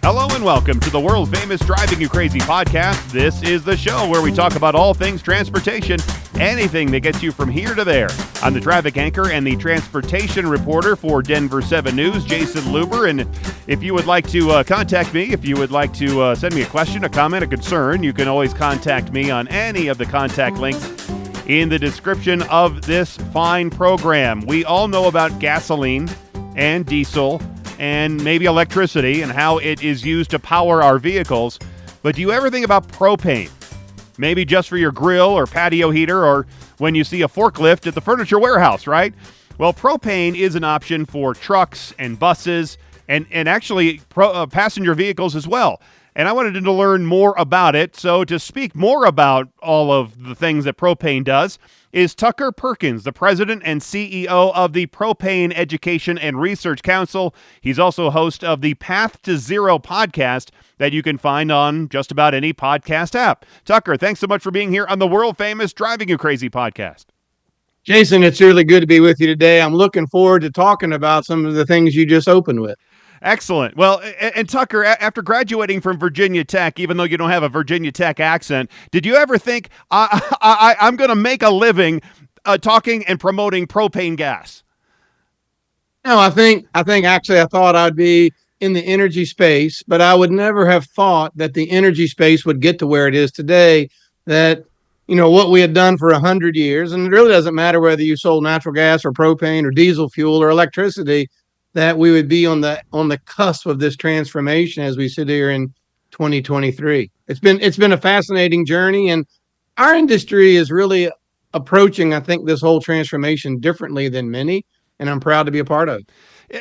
Hello and welcome to the world-famous Driving You Crazy podcast. This is the show where we talk about all things transportation, anything that gets you from here to there. I'm the traffic anchor and the transportation reporter for Denver 7 News, Jason Luber. And if you would like to contact me, if you would like to send me a question, a comment, a concern, you can always contact me on any of the contact links in the description of this fine program. We all know about gasoline and diesel and maybe electricity and how it is used to power our vehicles. But do you ever think about propane? Maybe just for your grill or patio heater, or when you see a forklift at the furniture warehouse, right? Well, propane is an option for trucks and buses and actually passenger vehicles as well. And I wanted to learn more about it. So to speak more about all of the things that propane does is Tucker Perkins, the president and CEO of the Propane Education and Research Council. He's also host of the Path to Zero podcast that you can find on just about any podcast app. Tucker, thanks so much for being here on the world-famous Driving You Crazy podcast. Jason, it's really good to be with you today. I'm looking forward to talking about some of the things you just opened with. Excellent. Well, and Tucker, after graduating from Virginia Tech, even though you don't have a Virginia Tech accent, did you ever think, I'm going to make a living talking and promoting propane gas? No, I think actually I thought I'd be in the energy space, but I would never have thought that the energy space would get to where it is today, that, you know, what we had done for 100 years, and it really doesn't matter whether you sold natural gas or propane or diesel fuel or electricity, that we would be on the cusp of this transformation as we sit here in 2023. It's been a fascinating journey, and our industry is really approaching, I think, this whole transformation differently than many, and I'm proud to be a part of it.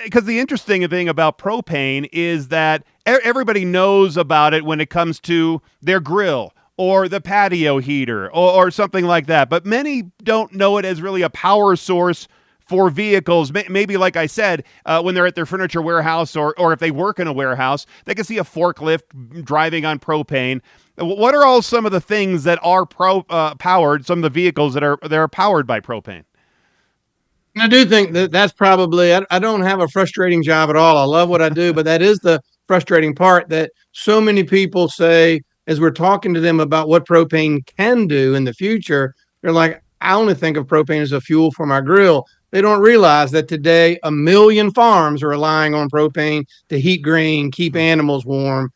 Because the interesting thing about propane is that everybody knows about it when it comes to their grill or the patio heater or something like that, but many don't know it as really a power source for vehicles. Maybe, like I said, when they're at their furniture warehouse or if they work in a warehouse, they can see a forklift driving on propane. What are all some of the things that are powered, some of the vehicles that are powered by propane? I do think that's probably, I don't have a frustrating job at all. I love what I do, but that is the frustrating part, that so many people say, as we're talking to them about what propane can do in the future, they're like, I only think of propane as a fuel for my grill. They don't realize that today 1 million farms are relying on propane to heat grain, keep animals warm.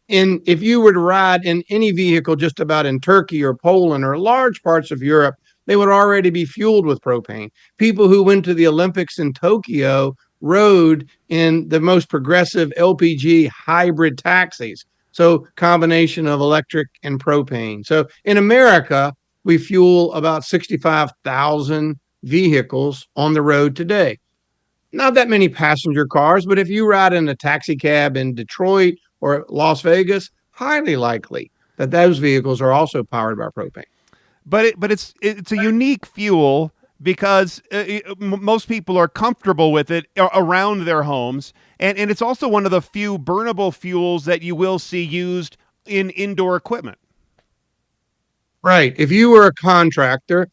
And if you were to ride in any vehicle just about in Turkey or Poland or large parts of Europe, they would already be fueled with propane. People who went to the Olympics in Tokyo rode in the most progressive LPG hybrid taxis. So combination of electric and propane. So in America, we fuel about 65,000 vehicles on the road today. Not that many passenger cars, but if you ride in a taxi cab in Detroit or Las Vegas, highly likely that those vehicles are also powered by propane. But it's a unique fuel because most people are comfortable with it around their homes, and it's also one of the few burnable fuels that you will see used in indoor equipment. Right. If you were a contractor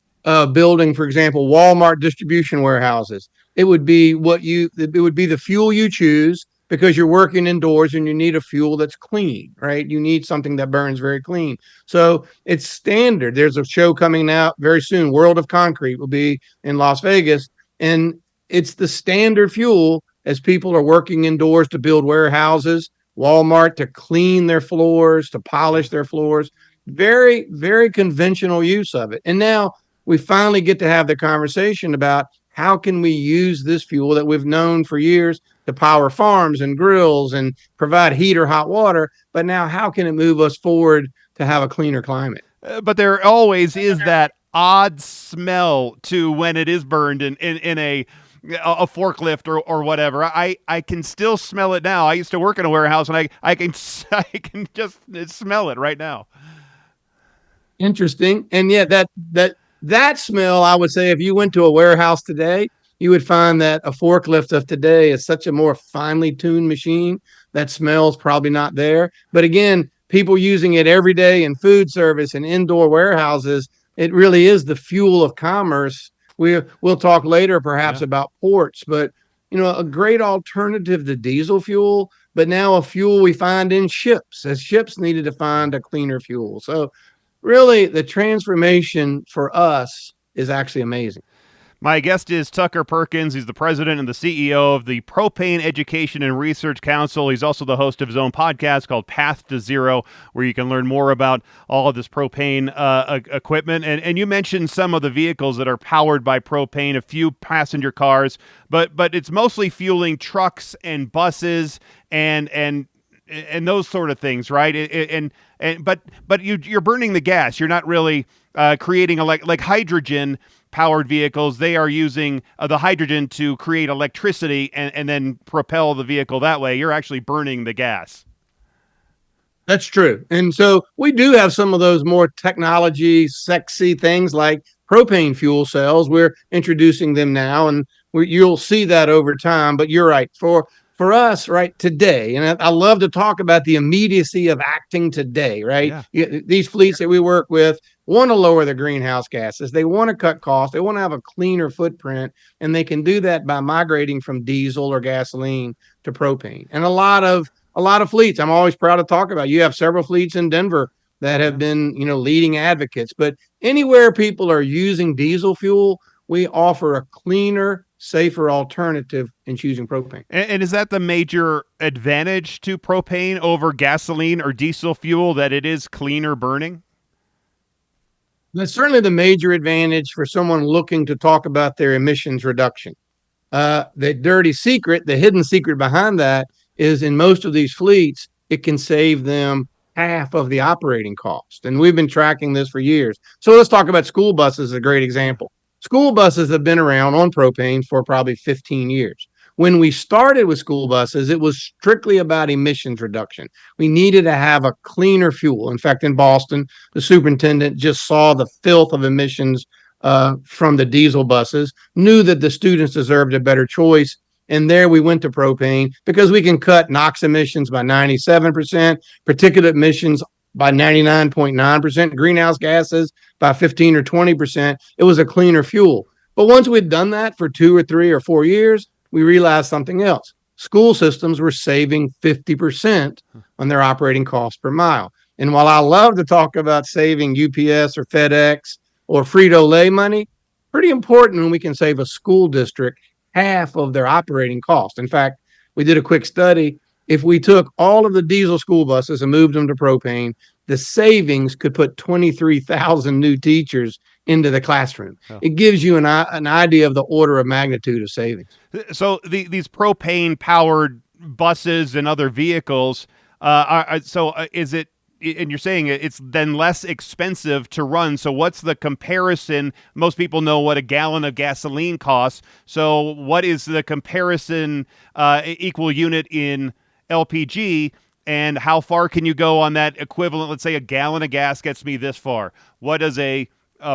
building, for example, Walmart distribution warehouses, it would be the fuel you choose because you're working indoors and you need a fuel that's clean, right? You need something that burns very clean. So it's standard. There's a show coming out very soon. World of Concrete will be in Las Vegas, and it's the standard fuel as people are working indoors to build warehouses, Walmart to clean their floors, to polish their floors. Very, very conventional use of it. And now we finally get to have the conversation about how can we use this fuel that we've known for years to power farms and grills and provide heat or hot water, but now how can it move us forward to have a cleaner climate? But there always is that odd smell to when it is burned in a forklift or whatever. I can still smell it now. I used to work in a warehouse, and I can just smell it right now. Interesting. And yeah, that smell, I would say, if you went to a warehouse today, you would find that a forklift of today is such a more finely tuned machine. That smell's probably not there. But again, people using it every day in food service and indoor warehouses, it really is the fuel of commerce. We'll talk later perhaps about ports, but you know, a great alternative to diesel fuel but now a fuel we find in ships, as ships needed to find a cleaner fuel. So really, the transformation for us is actually amazing. My guest is Tucker Perkins. He's the president and the CEO of the Propane Education and Research Council. He's also the host of his own podcast called Path to Zero, where you can learn more about all of this propane equipment. And you mentioned some of the vehicles that are powered by propane, a few passenger cars, but it's mostly fueling trucks and buses and those sort of things, right? But you're burning the gas. You're not really creating like hydrogen powered vehicles. They are using the hydrogen to create electricity and then propel the vehicle that way. You're actually burning the gas. That's true. And so we do have some of those more technology sexy things like propane fuel cells. We're introducing them now, and you'll see that over time. But you're right. For us right today, and I love to talk about the immediacy of acting today, right? Yeah. These fleets that we work with want to lower their greenhouse gases. They want to cut costs. They want to have a cleaner footprint, and they can do that by migrating from diesel or gasoline to propane. And a lot of fleets, I'm always proud to talk about. You have several fleets in Denver that have been, leading advocates. But anywhere people are using diesel fuel, we offer a cleaner, safer alternative in choosing propane. And is that the major advantage to propane over gasoline or diesel fuel, that it is cleaner burning? That's certainly the major advantage for someone looking to talk about their emissions reduction. The dirty secret, the hidden secret behind that is in most of these fleets, it can save them half of the operating cost. And we've been tracking this for years. So let's talk about school buses, a great example. School buses have been around on propane for probably 15 years. When we started with school buses, it was strictly about emissions reduction. We needed to have a cleaner fuel. In fact, in Boston, the superintendent just saw the filth of emissions from the diesel buses, knew that the students deserved a better choice. And there we went to propane because we can cut NOx emissions by 97%, particulate emissions by 99.9%, greenhouse gases by 15 or 20%. It was a cleaner fuel. But once we'd done that for 2 or 3 or 4 years, we realized something else. School systems were saving 50% on their operating cost per mile. And while I love to talk about saving UPS or FedEx or Frito-Lay money, pretty important when we can save a school district half of their operating cost. In fact, we did a quick study. If we took all of the diesel school buses and moved them to propane, the savings could put 23,000 new teachers into the classroom. Oh. It gives you an idea of the order of magnitude of savings. So these propane-powered buses and other vehicles, is it, and you're saying it's then less expensive to run. So what's the comparison? Most people know what a gallon of gasoline costs. So what is the comparison equal unit in LPG, and how far can you go on that equivalent? Let's say a gallon of gas gets me this far. What does a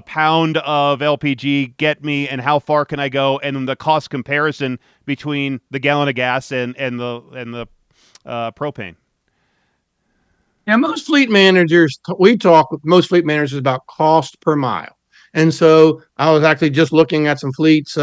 pound of LPG get me, and how far can I go? And then the cost comparison between the gallon of gas and the propane. Now, most fleet managers, we talk with most fleet managers about cost per mile. And so I was actually just looking at some fleets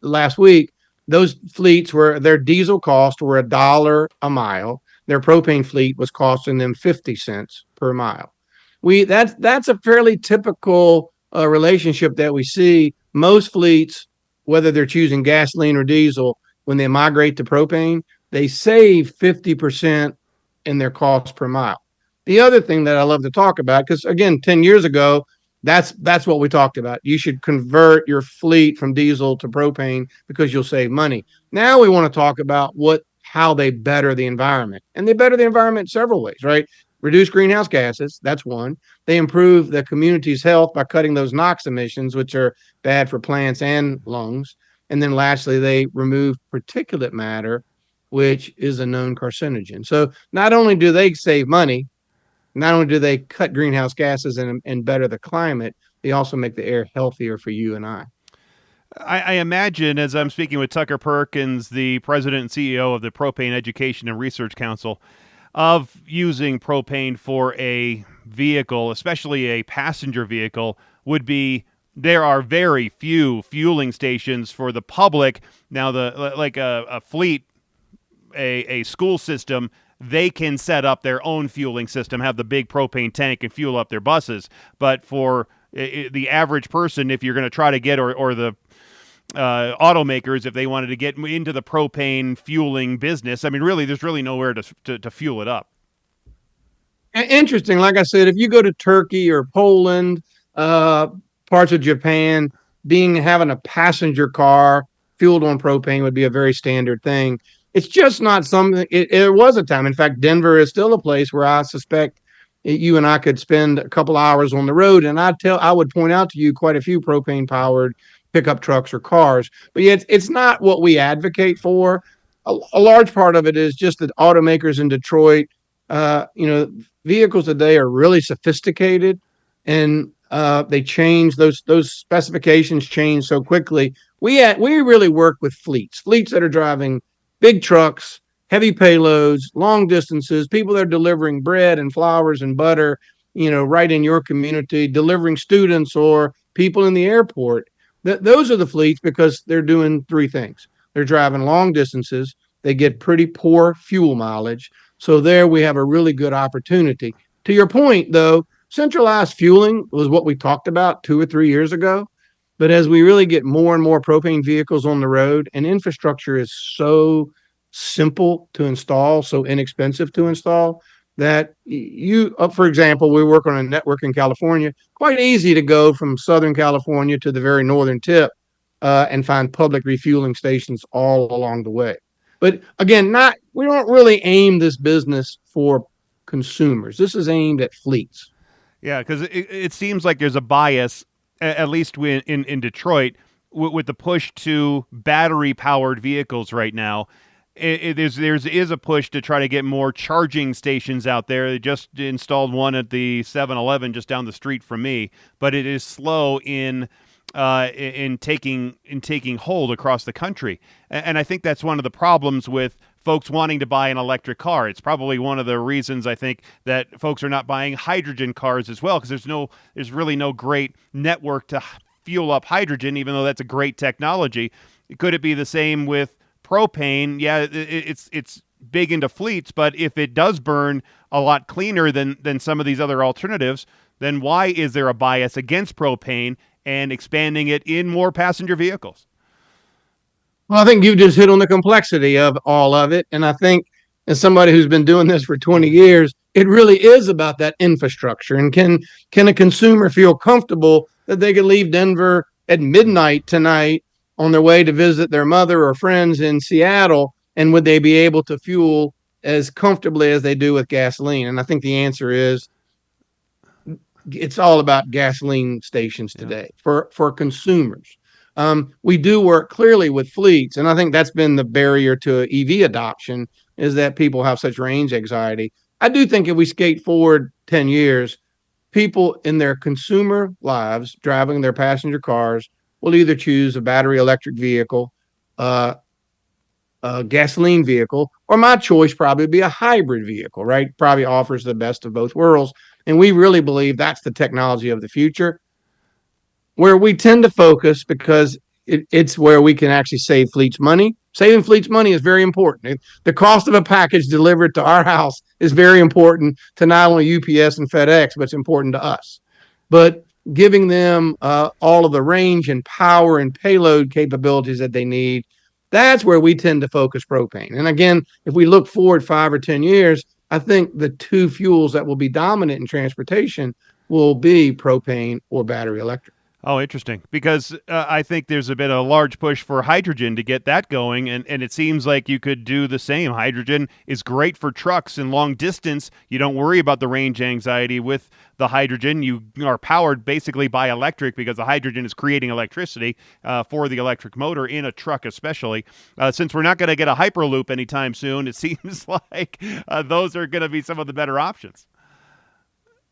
last week. Those fleets their diesel cost were $1 a mile. Their propane fleet was costing them 50 cents per mile. That's a fairly typical relationship that we see. Most fleets, whether they're choosing gasoline or diesel, when they migrate to propane, they save 50% in their cost per mile. The other thing that I love to talk about, because again, 10 years ago, that's what we talked about. You should convert your fleet from diesel to propane because you'll save money. Now we want to talk about how they better the environment. And they better the environment several ways, right? Reduce greenhouse gases, that's one. They improve the community's health by cutting those NOx emissions, which are bad for plants and lungs. And then lastly, they remove particulate matter, which is a known carcinogen. So not only do they save money, not only do they cut greenhouse gases and better the climate, they also make the air healthier for you and I. I imagine, as I'm speaking with Tucker Perkins, the president and CEO of the Propane Education and Research Council, of using propane for a vehicle, especially a passenger vehicle, would be there are very few fueling stations for the public. Now, like a fleet, a school system they can set up their own fueling system, have the big propane tank, and fuel up their buses. But for the average person, if you're going to try to get, or the automakers, if they wanted to get into the propane fueling business, I mean, really, there's really nowhere to fuel it up. Interesting. Like I said, if you go to Turkey or Poland, parts of Japan, having a passenger car fueled on propane would be a very standard thing. It's just not something. It was a time. In fact, Denver is still a place where I suspect you and I could spend a couple hours on the road, and I would point out to you quite a few propane powered pickup trucks or cars. But yet, it's not what we advocate for. A large part of it is just that automakers in Detroit, vehicles today are really sophisticated, and they change, those specifications change so quickly. We really work with fleets that are driving big trucks, heavy payloads, long distances, people that are delivering bread and flowers and butter, right in your community, delivering students or people in the airport. Those are the fleets, because they're doing three things. They're driving long distances. They get pretty poor fuel mileage. So there we have a really good opportunity. To your point, though, centralized fueling was what we talked about 2 or 3 years ago. But as we really get more and more propane vehicles on the road, and infrastructure is so simple to install, so inexpensive to install, that for example, we work on a network in California, quite easy to go from Southern California to the very northern tip and find public refueling stations all along the way. But again, we don't really aim this business for consumers. This is aimed at fleets. Yeah, because it seems like there's a bias, at least in Detroit, with the push to battery-powered vehicles right now. There's a push to try to get more charging stations out there. They just installed one at the 7-Eleven just down the street from me, but it is slow in taking hold across the country. And I think that's one of the problems with folks wanting to buy an electric car. It's probably one of the reasons I think that folks are not buying hydrogen cars as well, because there's really no great network to fuel up hydrogen, even though that's a great technology. Could it be the same with propane? Yeah, it's big into fleets, but if it does burn a lot cleaner than some of these other alternatives, then why is there a bias against propane and expanding it in more passenger vehicles? Well, I think you just hit on the complexity of all of it. And I think, as somebody who's been doing this for 20 years, it really is about that infrastructure. And can a consumer feel comfortable that they could leave Denver at midnight tonight on their way to visit their mother or friends in Seattle? And would they be able to fuel as comfortably as they do with gasoline? And I think the answer is, it's all about gasoline stations today for consumers. We do work clearly with fleets, and I think that's been the barrier to EV adoption, is that people have such range anxiety. I do think if we skate forward 10 years, people in their consumer lives driving their passenger cars will either choose a battery electric vehicle, a gasoline vehicle, or my choice probably be a hybrid vehicle, right? Probably offers the best of both worlds. And we really believe that's the technology of the future, where we tend to focus, because it's where we can actually save fleets money. Saving fleets money is very important. The cost of a package delivered to our house is very important to not only UPS and FedEx, but it's important to us. But giving them all of the range and power and payload capabilities that they need, that's where we tend to focus propane. And again, if we look forward 5 or 10 years, I think the two fuels that will be dominant in transportation will be propane or battery electric. Oh, interesting. Because I think there's been a large push for hydrogen to get that going, and it seems like you could do the same. Hydrogen is great for trucks and long distance. You don't worry about the range anxiety with the hydrogen. You are powered basically by electric, because the hydrogen is creating electricity for the electric motor in a truck especially. Since we're not going to get a Hyperloop anytime soon, it seems like those are going to be some of the better options.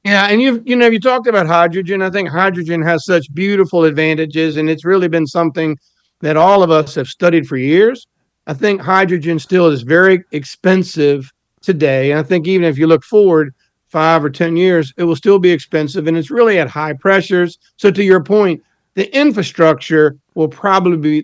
Yeah, and you talked about hydrogen. I think hydrogen has such beautiful advantages, and it's really been something that all of us have studied for years. I think hydrogen still is very expensive today, and I think even if you look forward 5 or 10 years, it will still be expensive, and it's really at high pressures. So to your point, the infrastructure will probably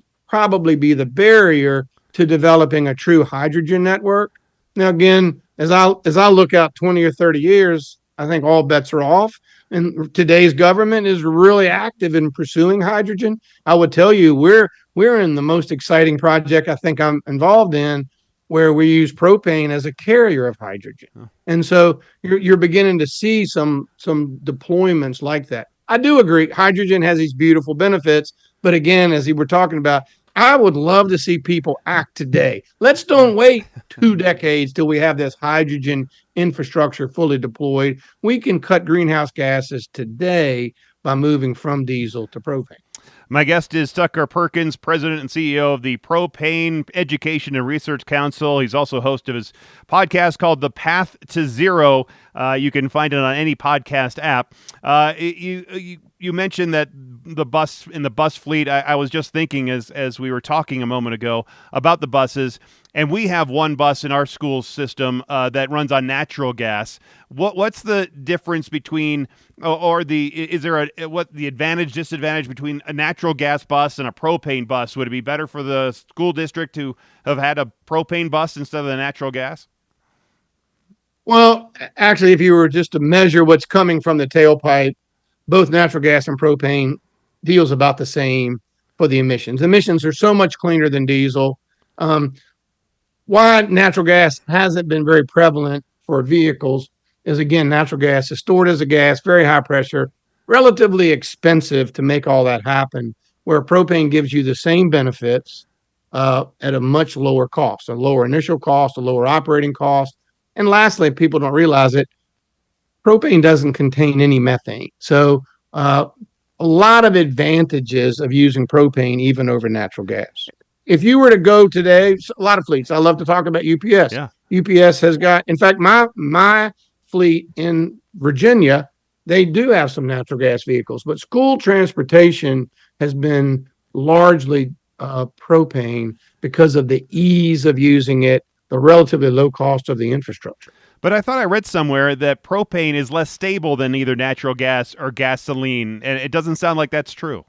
be the barrier to developing a true hydrogen network. Now, again, as I look out 20 or 30 years, I think all bets are off. And today's government is really active in pursuing hydrogen. I would tell you we're in the most exciting project I think I'm involved in, where we use propane as a carrier of hydrogen. And so you're beginning to see some deployments like that. I do agree hydrogen has these beautiful benefits, but again, as we were talking about, I would love to see people act today. Let's don't wait 2 decades till we have this hydrogen infrastructure fully deployed. We can cut greenhouse gases today by moving from diesel to propane. My guest is Tucker Perkins, President and CEO of the Propane Education and Research Council. He's also host of his podcast called The Path to Zero. You can find it on any podcast app. You mentioned that the bus fleet. I was just thinking as we were talking a moment ago about the buses, and we have one bus in our school system that runs on natural gas. What's the difference between, is there what the advantage, disadvantage between a natural gas bus and a propane bus? Would it be better for the school district to have had a propane bus instead of the natural gas? Well, actually, if you were just to measure what's coming from the tailpipe, both natural gas and propane deals about the same for the emissions. Emissions are so much cleaner than diesel. Why natural gas hasn't been very prevalent for vehicles is, again, natural gas is stored as a gas, very high pressure, relatively expensive to make all that happen, where propane gives you the same benefits at a much lower cost, a lower initial cost, a lower operating cost. And lastly, people don't realize it, propane doesn't contain any methane. So a lot of advantages of using propane even over natural gas. If you were to go today, a lot of fleets, I love to talk about UPS. Yeah. UPS has got, in fact, my fleet in Virginia, they do have some natural gas vehicles, but school transportation has been largely propane because of the ease of using it, the relatively low cost of the infrastructure. But I thought I read somewhere that propane is less stable than either natural gas or gasoline, and it doesn't sound like that's true.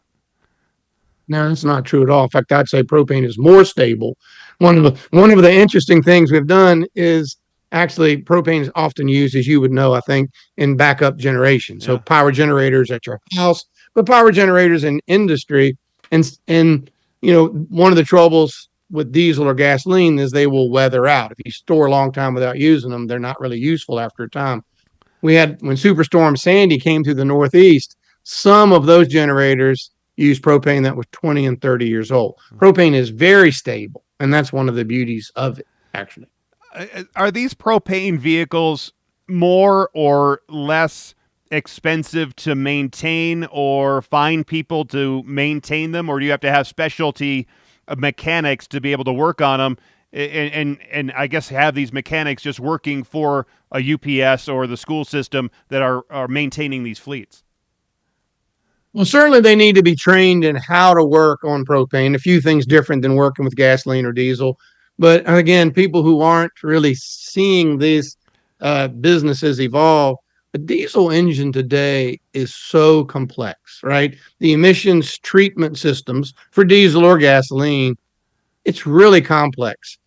No, that's not true at all. In fact, I'd say propane is more stable. One of the interesting things we've done is actually propane is often used, as you would know, I think, in backup generation. So power generators at your house, but power generators in industry. And one of the troubles with diesel or gasoline is they will weather out. If you store a long time without using them, they're not really useful after a time. When Superstorm Sandy came through the Northeast, some of those generators used propane that was 20 and 30 years old. Propane is very stable, and that's one of the beauties of it, actually. Are these propane vehicles more or less expensive to maintain or find people to maintain them, or do you have to have specialty mechanics to be able to work on them, and I guess have these mechanics just working for a UPS or the school system that are maintaining these fleets? Well, certainly they need to be trained in how to work on propane. A few things different than working with gasoline or diesel. But again, people who aren't really seeing these businesses evolve, the diesel engine today is so complex, right? The emissions treatment systems for diesel or gasoline, it's really complex.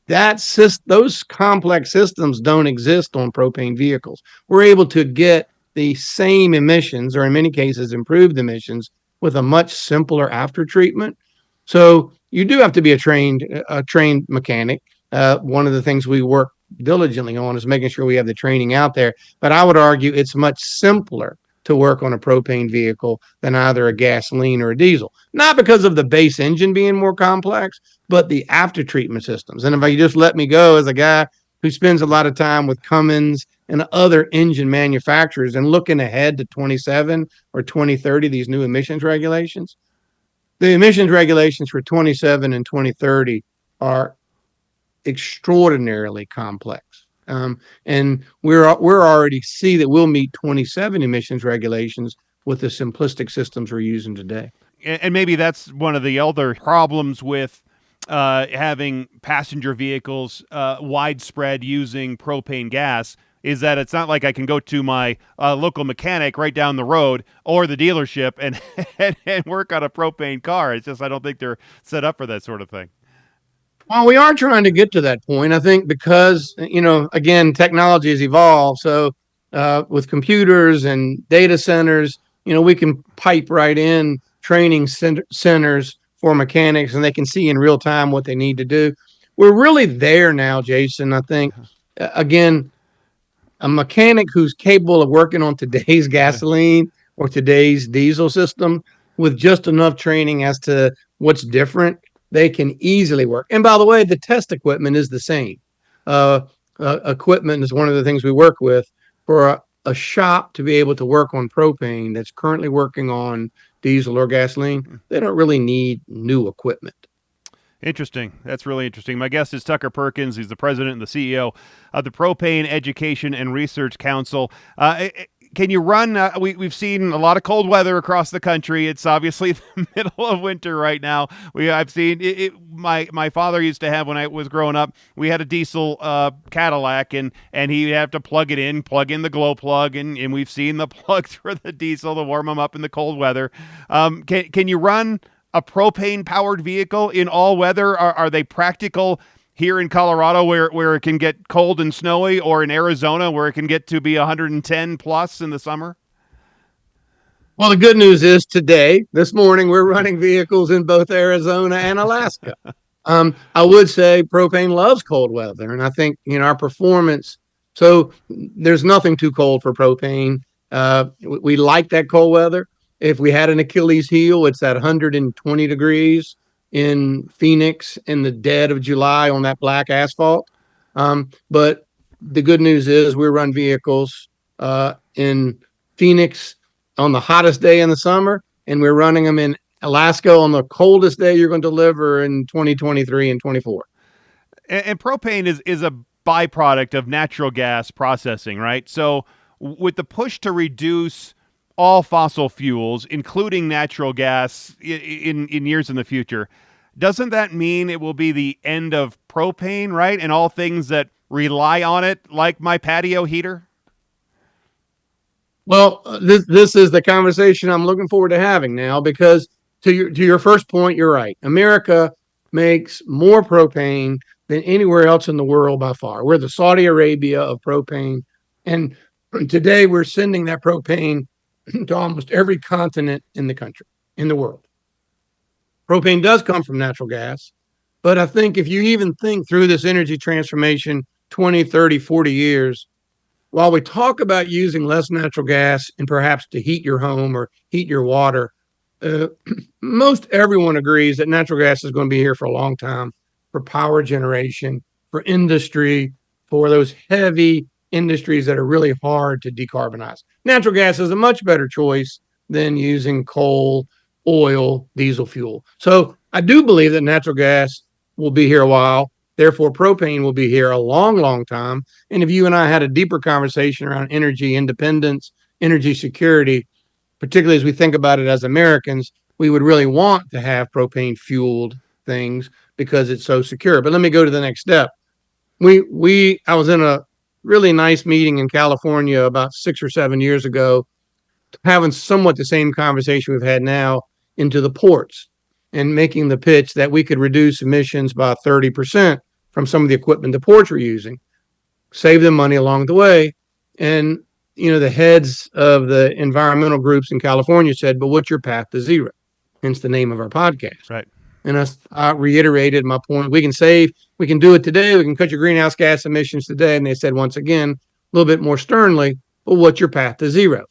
Those complex systems don't exist on propane vehicles. We're able to get the same emissions, or in many cases, improved emissions, with a much simpler after treatment. So you do have to be a trained mechanic. One of the things we work diligently on is making sure we have the training out there. But I would argue it's much simpler to work on a propane vehicle than either a gasoline or a diesel. Not because of the base engine being more complex, but the after treatment systems. And if you just let me go as a guy who spends a lot of time with Cummins and other engine manufacturers and looking ahead to 27 or 2030, these new emissions regulations, the emissions regulations for 27 and 2030 are extraordinarily complex. And we're already see that we'll meet 27 emissions regulations with the simplistic systems we're using today. And maybe that's one of the other problems with having passenger vehicles widespread using propane gas, is that it's not like I can go to my local mechanic right down the road or the dealership and work on a propane car. It's just I don't think they're set up for that sort of thing. Well, we are trying to get to that point. I think because, again, technology has evolved. So with computers and data centers, we can pipe right in training centers for mechanics and they can see in real time what they need to do. We're really there now, Jason. I think, again, a mechanic who's capable of working on today's gasoline or today's diesel system with just enough training as to what's different, they can easily work. And by the way, the test equipment is the same. Equipment is one of the things we work with for a shop to be able to work on propane that's currently working on diesel or gasoline. They don't really need new equipment. Interesting. That's really interesting. My guest is Tucker Perkins. He's the president and the CEO of the Propane Education and Research Council. Can you run? We've seen a lot of cold weather across the country. It's obviously the middle of winter right now. I've seen it. My father used to have, when I was growing up, we had a diesel Cadillac, and he'd have to plug in the glow plug, and we've seen the plugs for the diesel to warm them up in the cold weather. Can you run a propane-powered vehicle in all weather? Are they practical here in Colorado where it can get cold and snowy, or in Arizona where it can get to be 110 plus in the summer? Well, the good news is this morning, we're running vehicles in both Arizona and Alaska. I would say propane loves cold weather, and I think, our performance. So there's nothing too cold for propane. We like that cold weather. If we had an Achilles heel, it's at 120 degrees in Phoenix in the dead of July on that black asphalt. But the good news is we run vehicles in Phoenix on the hottest day in the summer, and we're running them in Alaska on the coldest day you're going to deliver in 2023 and 24. And propane is a byproduct of natural gas processing, right? So with the push to reduce all fossil fuels, including natural gas, in years in the future, doesn't that mean it will be the end of propane, right? And all things that rely on it, like my patio heater? Well, this is the conversation I'm looking forward to having now, because to your first point, you're right. America makes more propane than anywhere else in the world by far. We're the Saudi Arabia of propane. And today we're sending that propane to almost every continent in the world. Propane does come from natural gas, but I think if you even think through this energy transformation 20, 30, 40 years, while we talk about using less natural gas and perhaps to heat your home or heat your water, most everyone agrees that natural gas is going to be here for a long time for power generation, for industry, for those heavy industries that are really hard to decarbonize. Natural gas is a much better choice than using coal, oil, diesel fuel. So I do believe that natural gas will be here a while. Therefore, propane will be here a long, long time. And if you and I had a deeper conversation around energy independence, energy security, particularly as we think about it as Americans, we would really want to have propane fueled things because it's so secure. But let me go to the next step. I was in a really nice meeting in California about 6 or 7 years ago, having somewhat the same conversation we've had now into the ports and making the pitch that we could reduce emissions by 30% from some of the equipment the ports were using, save them money along the way. And, the heads of the environmental groups in California said, but what's your path to zero? Hence the name of our podcast. Right. And I reiterated my point. We can do it today. We can cut your greenhouse gas emissions today. And they said, once again, a little bit more sternly, well, what's your path to zero?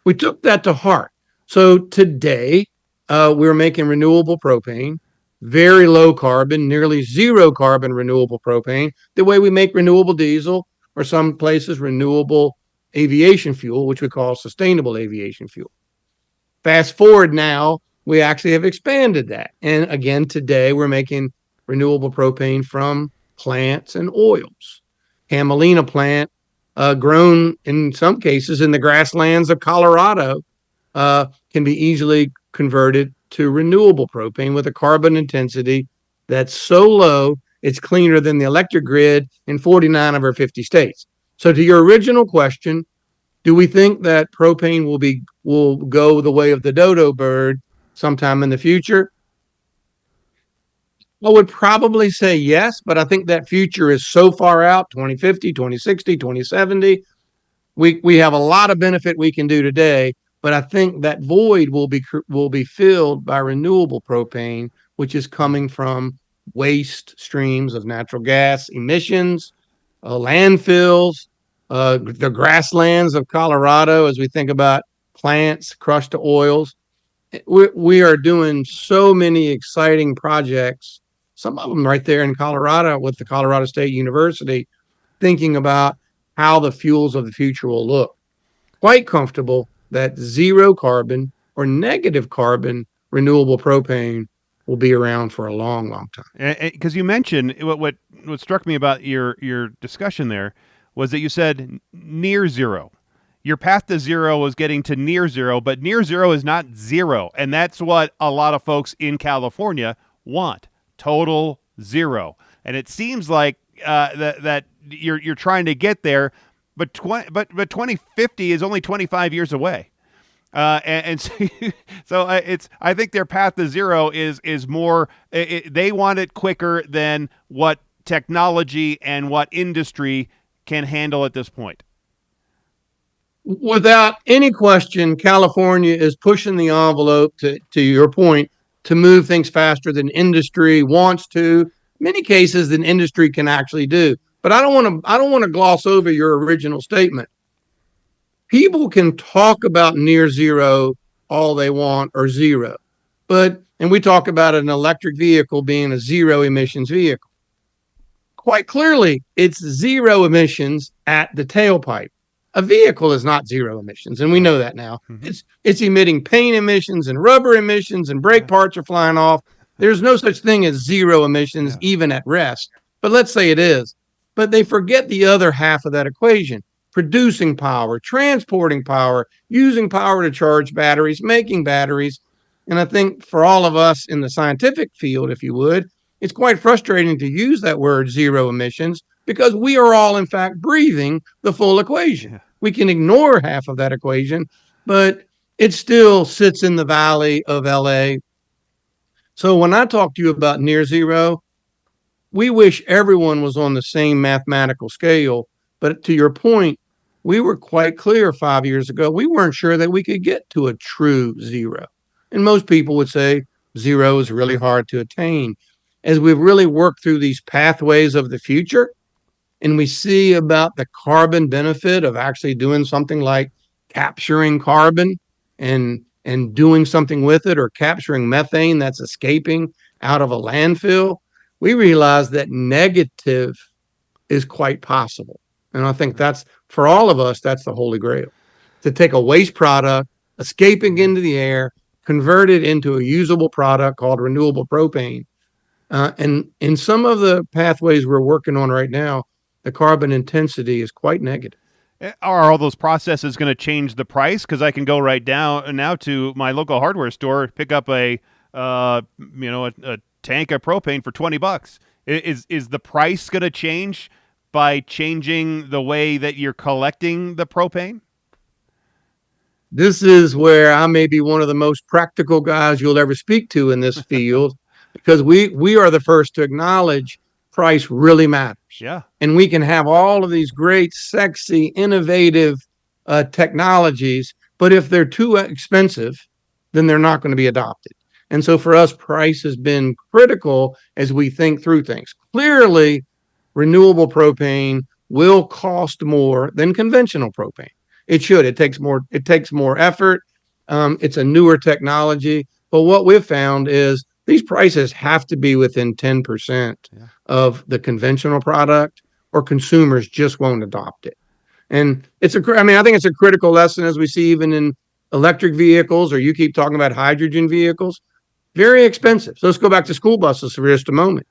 We took that to heart. So today, we're making renewable propane, very low carbon, nearly zero carbon renewable propane, the way we make renewable diesel, or some places renewable aviation fuel, which we call sustainable aviation fuel. Fast forward now, we actually have expanded that. And again, today we're making renewable propane from plants and oils. Camelina plant, grown in some cases in the grasslands of Colorado, can be easily converted to renewable propane with a carbon intensity that's so low, it's cleaner than the electric grid in 49 of our 50 states. So to your original question, do we think that propane will go the way of the dodo bird sometime in the future? I would probably say yes, but I think that future is so far out, 2050, 2060, 2070. We have a lot of benefit we can do today, but I think that void will be filled by renewable propane, which is coming from waste streams of natural gas emissions, landfills, the grasslands of Colorado. As we think about plants crushed to oils, we are doing so many exciting projects. Some of them right there in Colorado with the Colorado State University, thinking about how the fuels of the future will look. Quite comfortable that zero carbon or negative carbon renewable propane will be around for a long, long time. Because you mentioned what struck me about your discussion there was that you said near zero. Your path to zero was getting to near zero, but near zero is not zero, and that's what a lot of folks in California want: total zero. And it seems like that you're trying to get there, but 2050 is only 25 years away. And so I think their path to zero is more. They want it quicker than what technology and what industry can handle at this point. Without any question, California is pushing the envelope, to your point, to move things faster than industry wants to. Many cases than industry can actually do. But I don't want to gloss over your original statement. People can talk about near zero all they want, or zero, and we talk about an electric vehicle being a zero emissions vehicle. Quite clearly, it's zero emissions at the tailpipe. A vehicle is not zero emissions, and we know that now. Mm-hmm. It's emitting paint emissions and rubber emissions, and brake parts are flying off. There's no such thing as zero emissions, even at rest. But let's say it is. But they forget the other half of that equation: producing power, transporting power, using power to charge batteries, making batteries. And I think for all of us in the scientific field, if you would, it's quite frustrating to use that word zero emissions, because we are all, in fact, breathing the full equation. Yeah. We can ignore half of that equation, but it still sits in the valley of LA. So when I talk to you about near zero, we wish everyone was on the same mathematical scale. But to your point, we were quite clear 5 years ago, we weren't sure that we could get to a true zero. And most people would say zero is really hard to attain. As we've really worked through these pathways of the future, and we see about the carbon benefit of actually doing something like capturing carbon and doing something with it, or capturing methane that's escaping out of a landfill, we realize that negative is quite possible. And I think that's, for all of us, that's the holy grail: to take a waste product escaping into the air, convert it into a usable product called renewable propane. And in some of the pathways we're working on right now, the carbon intensity is quite negative. Are all those processes going to change the price? Because I can go right down now to my local hardware store, pick up a tank of propane for $20. Is the price going to change by changing the way that you're collecting the propane? This is where I may be one of the most practical guys you'll ever speak to in this field, because we are the first to acknowledge price really matters. Yeah. And we can have all of these great, sexy, innovative technologies, but if they're too expensive, then they're not going to be adopted. And so for us, price has been critical as we think through things. Clearly, renewable propane will cost more than conventional propane. It should. It takes more effort. It's a newer technology. But what we've found is these prices have to be within 10% of the conventional product, or consumers just won't adopt it. And I think it's a critical lesson, as we see even in electric vehicles, or you keep talking about hydrogen vehicles. Very expensive. So let's go back to school buses for just a moment.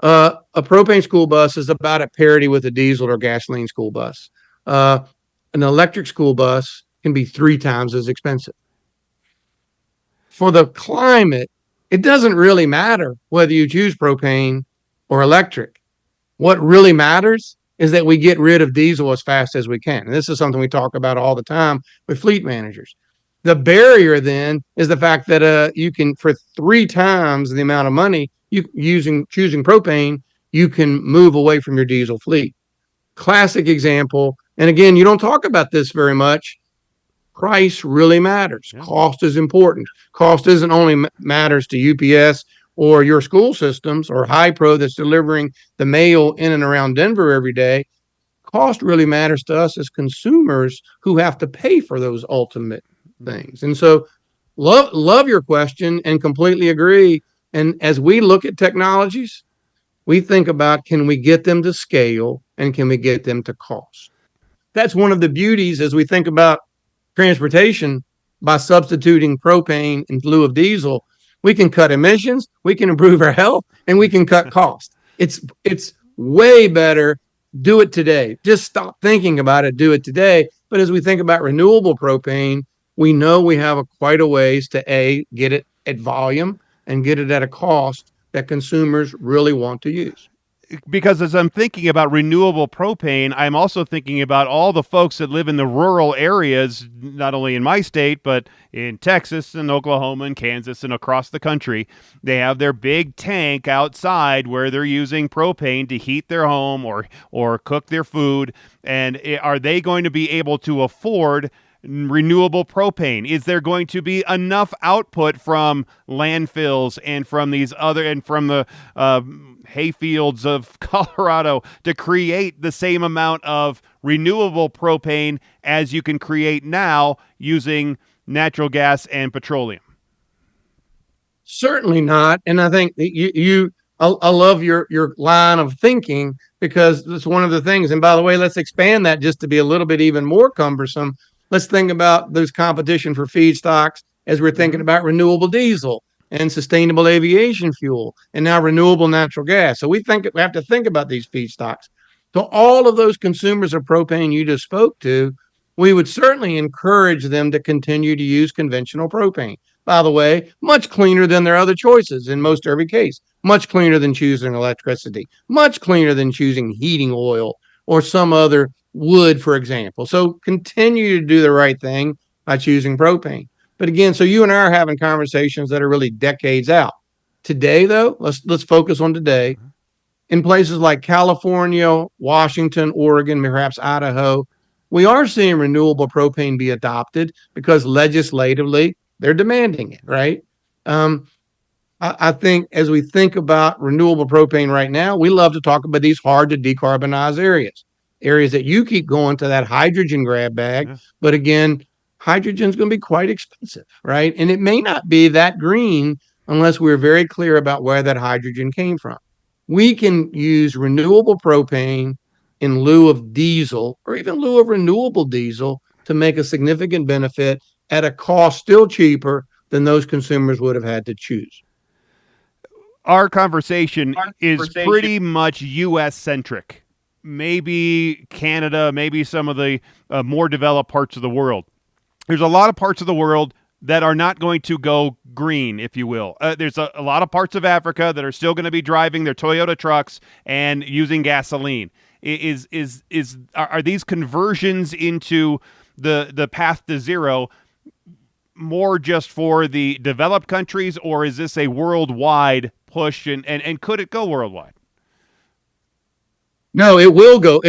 A propane school bus is about at parity with a diesel or gasoline school bus. An electric school bus can be 3 times as expensive. For the climate, it doesn't really matter whether you choose propane or electric. What really matters is that we get rid of diesel as fast as we can. And this is something we talk about all the time with fleet managers. The barrier then is the fact that you can, for 3 times the amount of money you choosing propane, you can move away from your diesel fleet. Classic example. And again, you don't talk about this very much. Price really matters. Yeah. Cost is important. Cost isn't only matters to UPS or your school systems or Hypro that's delivering the mail in and around Denver every day. Cost really matters to us as consumers who have to pay for those ultimate things. And so love your question and completely agree. And as we look at technologies, we think about, can we get them to scale and can we get them to cost? That's one of the beauties as we think about transportation. By substituting propane in lieu of diesel, we can cut emissions, we can improve our health, and we can cut cost. It's way better. Do it today. Just stop thinking about it. Do it today. But as we think about renewable propane, we know we have quite a ways to get it at volume and get it at a cost that consumers really want to use. Because as I'm thinking about renewable propane, I'm also thinking about all the folks that live in the rural areas, not only in my state, but in Texas and Oklahoma and Kansas and across the country. They have their big tank outside where they're using propane to heat their home or cook their food. And are they going to be able to afford renewable propane? Is there going to be enough output from landfills and from these other and from the hayfields of Colorado to create the same amount of renewable propane as you can create now using natural gas and petroleum? Certainly not. And I think I love your line of thinking, because it's one of the things. And by the way, let's expand that just to be a little bit even more cumbersome. Let's think about those competition for feedstocks as we're thinking about renewable diesel and sustainable aviation fuel and now renewable natural gas. So we have to think about these feedstocks. So all of those consumers of propane you just spoke to, we would certainly encourage them to continue to use conventional propane. By the way, much cleaner than their other choices in most every case, much cleaner than choosing electricity, much cleaner than choosing heating oil or some other wood, for example. So continue to do the right thing by choosing propane. But again, so you and I are having conversations that are really decades out. Today, though, let's focus on today. In places like California, Washington, Oregon, perhaps Idaho, we are seeing renewable propane be adopted because legislatively they're demanding it, right? I think as we think about renewable propane right now, we love to talk about these hard to decarbonize areas that you keep going to that hydrogen grab bag. Yeah. But again, hydrogen is going to be quite expensive, right? And it may not be that green unless we're very clear about where that hydrogen came from. We can use renewable propane in lieu of diesel or even lieu of renewable diesel to make a significant benefit at a cost still cheaper than those consumers would have had to choose. Our conversation is pretty much U.S. centric. Maybe Canada, maybe some of the more developed parts of the world. There's a lot of parts of the world that are not going to go green, if you will. There's a lot of parts of Africa that are still going to be driving their Toyota trucks and using gasoline. Are these conversions into the path to zero more just for the developed countries, or is this a worldwide push, and could it go worldwide? No, it will go.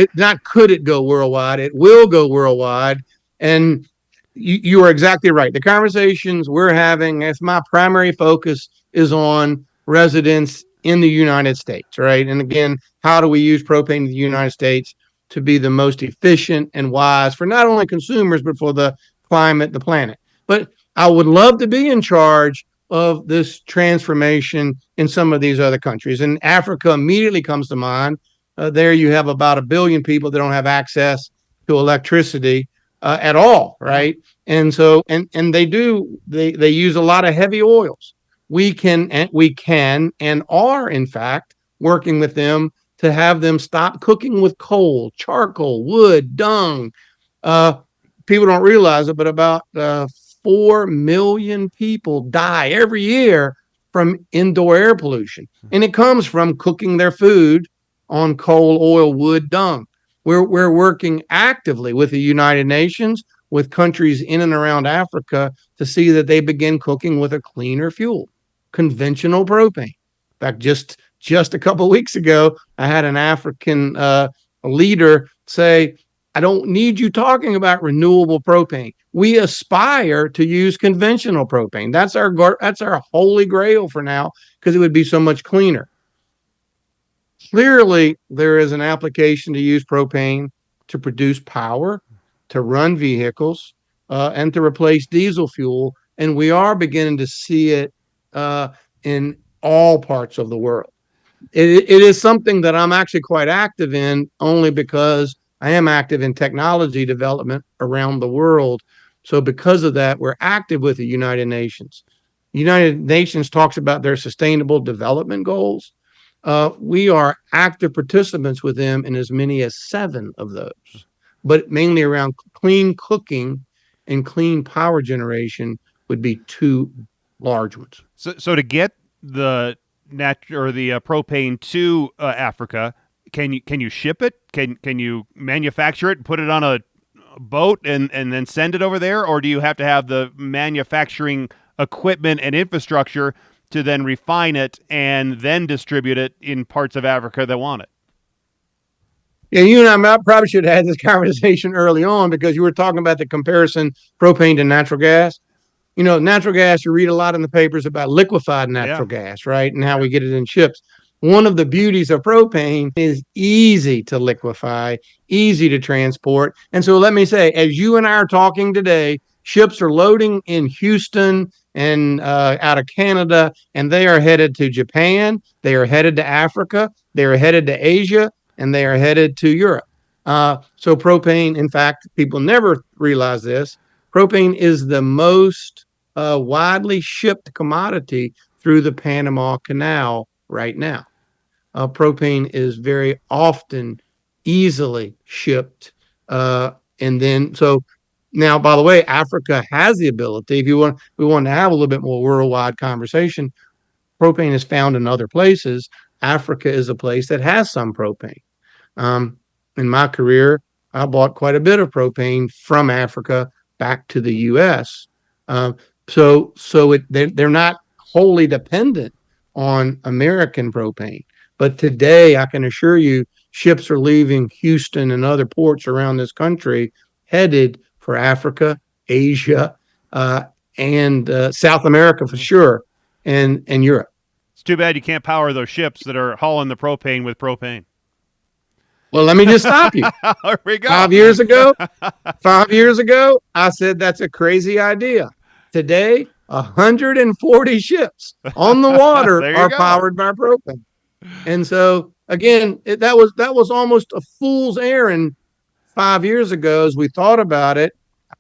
Could it go worldwide? It will go worldwide. And you are exactly right. The conversations we're having, as my primary focus is on residents in the United States, right? And again, how do we use propane in the United States to be the most efficient and wise for not only consumers, but for the climate, the planet? But I would love to be in charge of this transformation in some of these other countries. And Africa immediately comes to mind. There you have about 1 billion people that don't have access to electricity at all, right? And so, and they use a lot of heavy oils. We can and are in fact working with them to have them stop cooking with coal, charcoal, wood, dung. People don't realize it, but about 4 million people die every year from indoor air pollution, and it comes from cooking their food on coal, oil, wood, dung. We're working actively with the United Nations, with countries in and around Africa to see that they begin cooking with a cleaner fuel, conventional propane. In fact, just a couple of weeks ago, I had an African leader say, I don't need you talking about renewable propane. We aspire to use conventional propane. That's our holy grail for now, because it would be so much cleaner. Clearly, there is an application to use propane to produce power, to run vehicles, and to replace diesel fuel. And we are beginning to see it in all parts of the world. It is something that I'm actually quite active in, only because I am active in technology development around the world. So because of that, we're active with the United Nations. The United Nations talks about their sustainable development goals. We are active participants with them in as many as 7 of those, but mainly around clean cooking and clean power generation would be 2 large ones. So to get the propane to Africa, can you ship it? Can you manufacture it and put it on a boat and then send it over there, or do you have to have the manufacturing equipment and infrastructure to then refine it and then distribute it in parts of Africa that want it? Yeah, you and I probably should have had this conversation early on, because you were talking about the comparison propane to natural gas. You know, natural gas, you read a lot in the papers about liquefied natural gas, right? And how we get it in ships. One of the beauties of propane is easy to liquefy, easy to transport. And so let me say, as you and I are talking today, ships are loading in Houston and out of Canada, and they are headed to Japan. They are headed to Africa. They are headed to Asia, and they are headed to Europe. So propane, in fact, people never realize this, propane is the most widely shipped commodity through the Panama Canal right now. Propane is very often easily shipped. And then, so now, by the way, Africa has the ability, if we want to have a little bit more worldwide conversation, propane is found in other places. Africa is a place that has some propane. In my career, I bought quite a bit of propane from Africa back to the U.S. So they're not wholly dependent on American propane. But today, I can assure you, ships are leaving Houston and other ports around this country headed for Africa, Asia, and South America for sure, and Europe. It's too bad you can't power those ships that are hauling the propane with propane. Well, let me just stop you. There we go. 5 years ago, I said that's a crazy idea. Today, 140 ships on the water are powered by propane. And so, again, that was almost a fool's errand 5 years ago. As we thought about it,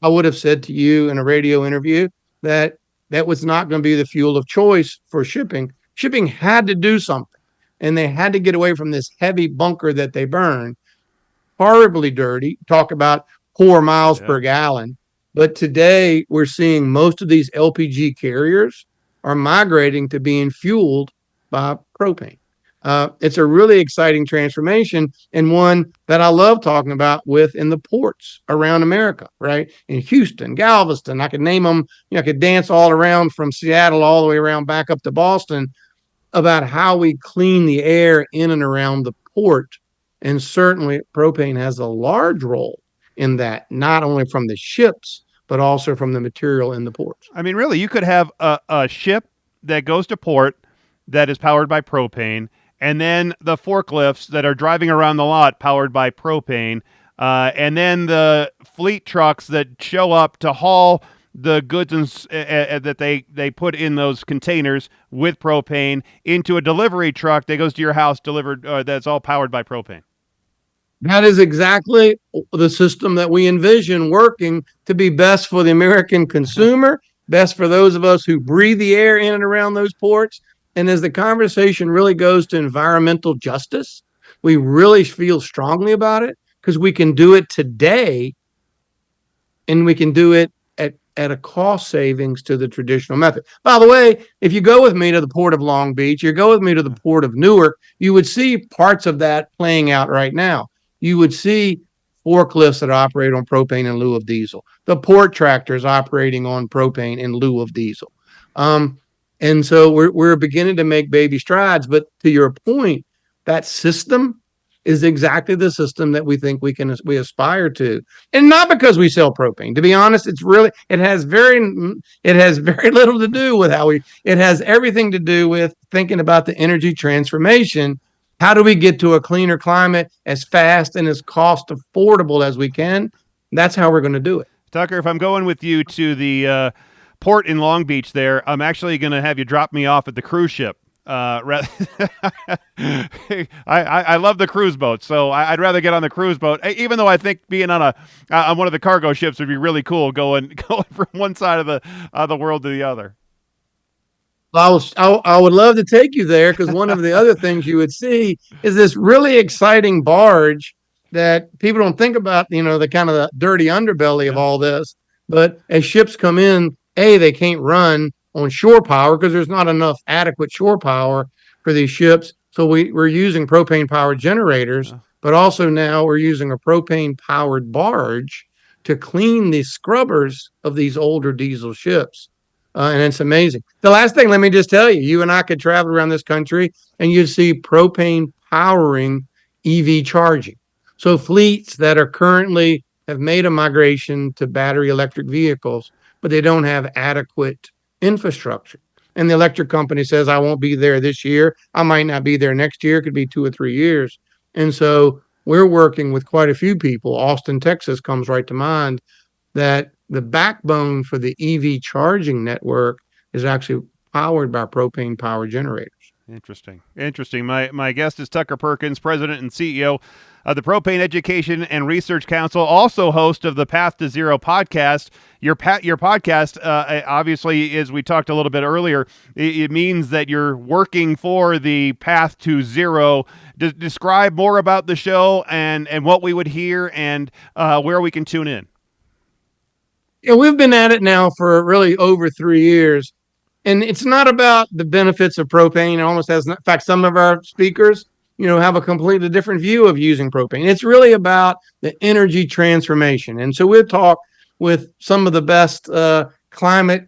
I would have said to you in a radio interview that was not going to be the fuel of choice for shipping. Shipping had to do something, and they had to get away from this heavy bunker that they burn. Horribly dirty. Talk about poor miles per gallon. But today, we're seeing most of these LPG carriers are migrating to being fueled by propane. It's a really exciting transformation, and one that I love talking about in the ports around America, right? In Houston, Galveston, I could name them, I could dance all around from Seattle all the way around back up to Boston about how we clean the air in and around the port. And certainly propane has a large role in that, not only from the ships, but also from the material in the ports. I mean, really, you could have a ship that goes to port that is powered by propane, and then the forklifts that are driving around the lot powered by propane, and then the fleet trucks that show up to haul the goods that they put in those containers with propane into a delivery truck that goes to your house delivered, that's all powered by propane. That is exactly the system that we envision working to be best for the American consumer, best for those of us who breathe the air in and around those ports. And as the conversation really goes to environmental justice, we really feel strongly about it because we can do it today, and we can do it at a cost savings to the traditional method. By the way, if you go with me to the port of Long Beach, you go with me to the port of Newark, you would see parts of that playing out right now. You would see forklifts that operate on propane in lieu of diesel, the port tractors operating on propane in lieu of diesel. And so we're beginning to make baby strides. But to your point, that system is exactly the system that we think we aspire to, and not because we sell propane. To be honest, it has very little to do with it has everything to do with thinking about the energy transformation. How do we get to a cleaner climate as fast and as cost affordable as we can? That's how we're going to do it. Tucker, if I'm going with you to the port in Long Beach there, I'm actually going to have you drop me off at the cruise ship. I love the cruise boat, so I'd rather get on the cruise boat, even though I think being on one of the cargo ships would be really cool, going from one side of the world to the other. I would love to take you there, because one of the other things you would see is this really exciting barge that people don't think about, the kind of the dirty underbelly of all this. But as ships come in, they can't run on shore power because there's not enough adequate shore power for these ships. So we're using propane powered generators, but also now we're using a propane powered barge to clean the scrubbers of these older diesel ships. And it's amazing. The last thing, let me just tell you, you and I could travel around this country and you'd see propane powering EV charging. So fleets that are currently have made a migration to battery electric vehicles, but they don't have adequate infrastructure. And the electric company says, I won't be there this year. I might not be there next year. It could be 2 or 3 years. And so we're working with quite a few people. Austin, Texas comes right to mind, that the backbone for the EV charging network is actually powered by propane power generators. Interesting. My guest is Tucker Perkins, President and CEO of the Propane Education and Research Council, also host of the Path to Zero podcast. Your podcast, obviously, as we talked a little bit earlier, it means that you're working for the Path to Zero. Describe more about the show and what we would hear and where we can tune in. Yeah, we've been at it now for really over 3 years. And it's not about the benefits of propane. It almost has, in fact, some of our speakers, have a completely different view of using propane. It's really about the energy transformation. And so we'll talk with some of the best climate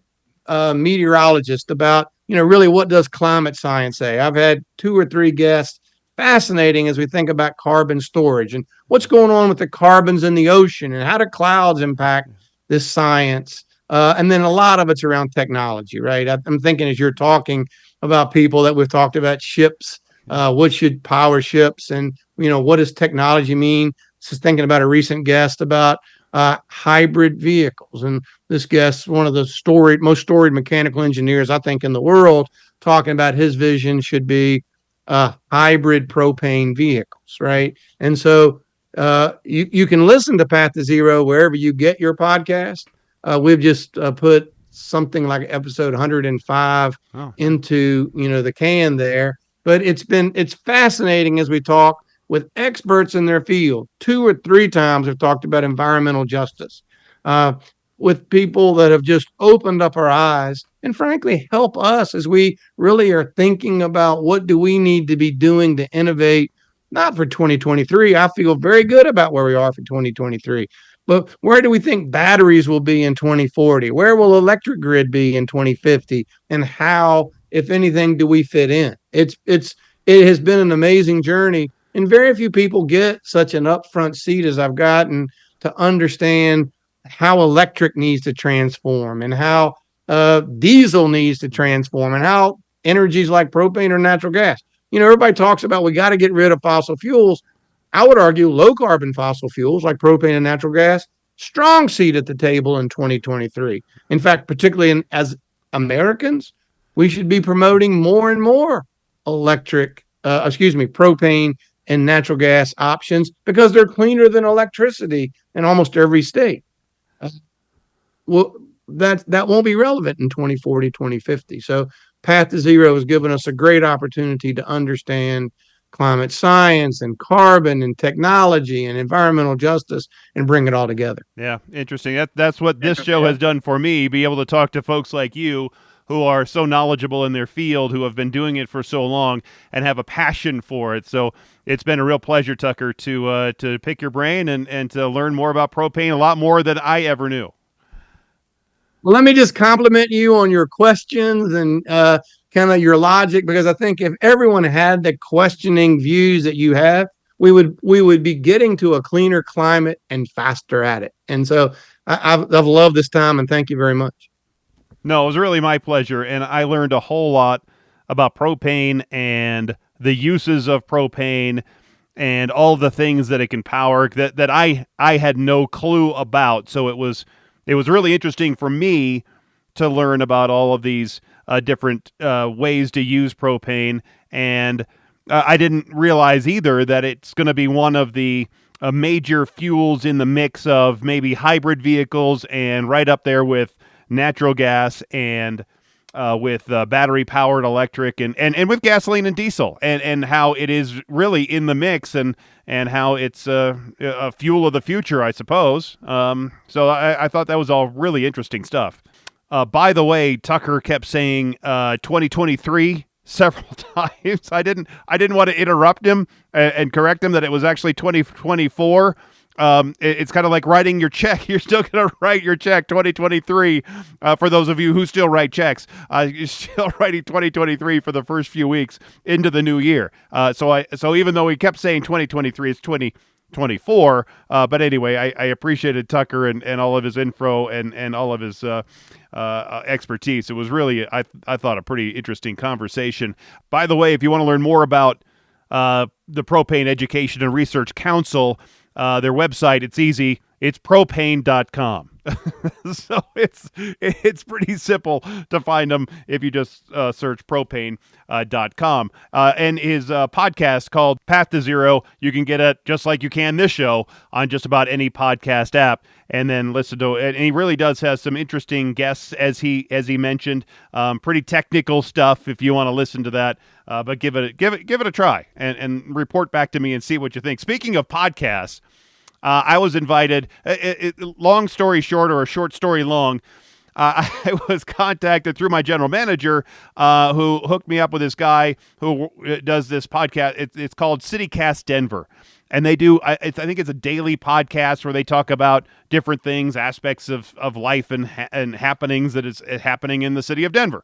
meteorologists about, really what does climate science say? I've had 2 or 3 guests, fascinating as we think about carbon storage and what's going on with the carbons in the ocean and how do clouds impact this science. And then a lot of it's around technology, right? I'm thinking as you're talking about people that we've talked about ships, what should power ships, and what does technology mean? Just thinking about a recent guest about hybrid vehicles, and this guest, one of the most storied mechanical engineers I think in the world, talking about his vision should be hybrid propane vehicles, right? And so you can listen to Path to Zero wherever you get your podcast. We've just put something like episode 105 into the can there. But it's fascinating as we talk with experts in their field. 2 or 3 times we've talked about environmental justice with people that have just opened up our eyes and frankly help us as we really are thinking about what do we need to be doing to innovate, not for 2023. I feel very good about where we are for 2023. But where do we think batteries will be in 2040? Where will electric grid be in 2050? And how, if anything, do we fit in? It has been an amazing journey, and very few people get such an upfront seat as I've gotten to understand how electric needs to transform and how diesel needs to transform and how energies like propane or natural gas. Everybody talks about we got to get rid of fossil fuels. I would argue low carbon fossil fuels like propane and natural gas, strong seat at the table in 2023. In fact, particularly as Americans, we should be promoting more and more propane and natural gas options because they're cleaner than electricity in almost every state. Well, that won't be relevant in 2040, 2050. So Path to Zero has given us a great opportunity to understand climate science and carbon and technology and environmental justice and bring it all together. Yeah, interesting. That's what this show has done for me, be able to talk to folks like you who are so knowledgeable in their field, who have been doing it for so long and have a passion for it. So it's been a real pleasure, Tucker, to pick your brain and to learn more about propane, a lot more than I ever knew. Well, let me just compliment you on your questions and kind of your logic, because I think if everyone had the questioning views that you have, we would be getting to a cleaner climate and faster at it. And so I've loved this time, and thank you very much. No, it was really my pleasure, and I learned a whole lot about propane and the uses of propane and all the things that it can power that I had no clue about. So it was really interesting for me to learn about all of these different ways to use propane, and I didn't realize either that it's going to be one of the major fuels in the mix of maybe hybrid vehicles, and right up there with natural gas and with battery-powered electric and with gasoline and diesel, and how it is really in the mix, and how it's a fuel of the future, I suppose. So I thought that was all really interesting stuff. By the way, Tucker kept saying 2023 several times. I didn't want to interrupt him and correct him that it was actually 2024. It's kind of like writing your check. You're still going to write your check 2023. For those of you who still write checks, you're still writing 2023 for the first few weeks into the new year. So even though he kept saying 2023, it's 2024. But anyway, I appreciated Tucker and all of his info and all of his expertise. It was really, I thought, a pretty interesting conversation. By the way, if you want to learn more about the Propane Education and Research Council, their website, it's easy. It's propane.com. So it's pretty simple to find them if you just search propane.com. And his podcast called Path to Zero, you can get it just like you can this show on just about any podcast app, and then listen to it. And he really does have some interesting guests, as he mentioned, pretty technical stuff if you want to listen to that. But give it a try and report back to me and see what you think. Speaking of podcasts, I was invited, long story short, or a short story long, I was contacted through my general manager, who hooked me up with this guy who does this podcast. It's called CityCast Denver. And they do, I think it's a daily podcast where they talk about different things, aspects of life and happenings that is happening in the city of Denver.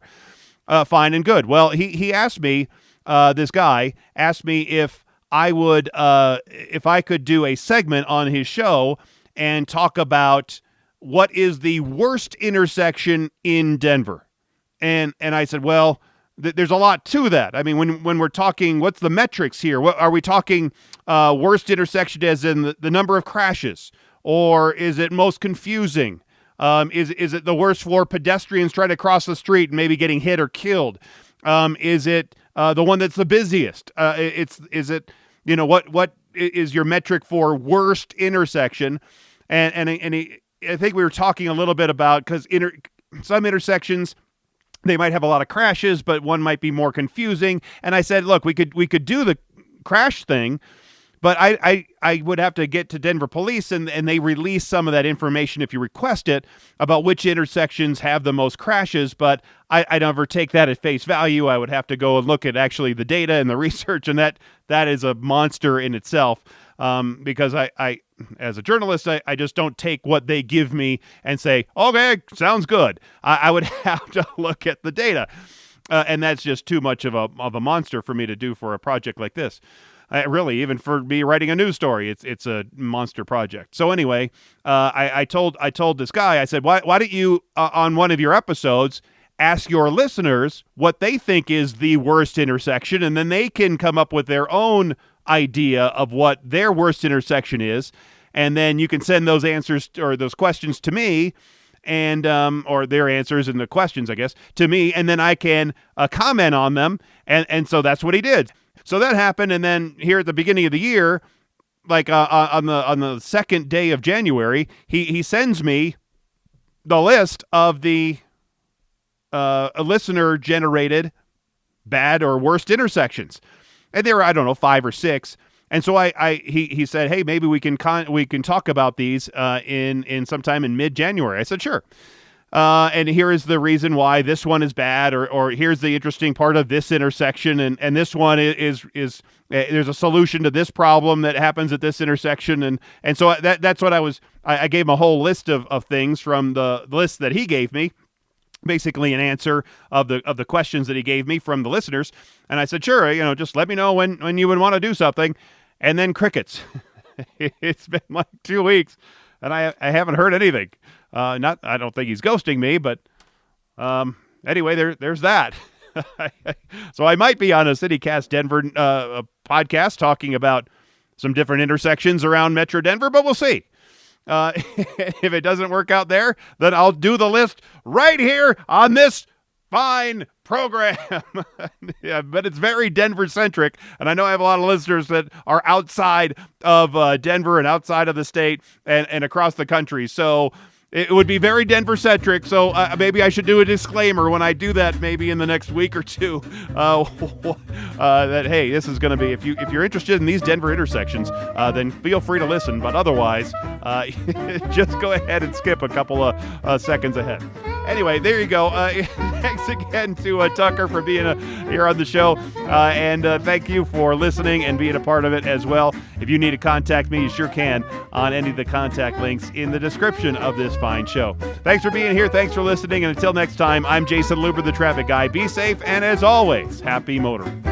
Fine and good. Well, he asked me, this guy asked me if I could do a segment on his show and talk about what is the worst intersection in Denver. And I said, well, there's a lot to that. I mean, when we're talking, what's the metrics here? What are we talking? Worst intersection as in the number of crashes, or is it most confusing? Is it the worst for pedestrians trying to cross the street and maybe getting hit or killed? Is it the one that's the busiest? Is it, you know, what is your metric for worst intersection? And I think we were talking a little bit about, because some intersections, they might have a lot of crashes, but one might be more confusing. And I said, look, we could do the crash thing, but I would have to get to Denver police, and they release some of that information if you request it about which intersections have the most crashes. But I never take that at face value. I would have to go and look at actually the data and the research, and that is a monster in itself. Because I as a journalist, I just don't take what they give me and say, okay, sounds good. I would have to look at the data. And that's just too much of a monster for me to do for a project like this. Really, even for me writing a news story, it's a monster project. So anyway, I told this guy, I said, why don't you, on one of your episodes, ask your listeners what they think is the worst intersection, and then they can come up with their own idea of what their worst intersection is, and then you can send those answers or those questions to me, and or their answers and the questions, I guess, to me, and then I can comment on them, and so that's what he did. So that happened, and then here at the beginning of the year, like on the second day of January, he sends me the list of the listener-generated bad or worst intersections, and there were, I don't know, 5 or 6. And so he said, hey, maybe we can talk about these in sometime in mid-January. I said, sure. and here is the reason why this one is bad, or here's the interesting part of this intersection, and this one is there's a solution to this problem that happens at this intersection, and so that's what I gave him a whole list of things from the list that he gave me, basically an answer of the questions that he gave me from the listeners, and I said, sure, just let me know when you would want to do something, and then crickets. It's been like 2 weeks, and I haven't heard anything. I don't think he's ghosting me, but anyway, there's that. So I might be on a CityCast Denver podcast talking about some different intersections around Metro Denver, but we'll see. If it doesn't work out there, then I'll do the list right here on this fine program. Yeah, but it's very Denver-centric, and I know I have a lot of listeners that are outside of Denver and outside of the state and across the country, so it would be very Denver-centric, so maybe I should do a disclaimer when I do that maybe in the next week or two, that, hey, this is going to be, if you're interested in these Denver intersections, then feel free to listen, but otherwise, just go ahead and skip a couple of seconds ahead. Anyway, there you go. Thanks again to Tucker for being here on the show, and thank you for listening and being a part of it as well. If you need to contact me, you sure can on any of the contact links in the description of this fine show. Thanks for being here. Thanks for listening. And until next time, I'm Jason Luber, the traffic guy. Be safe. And as always, happy motoring.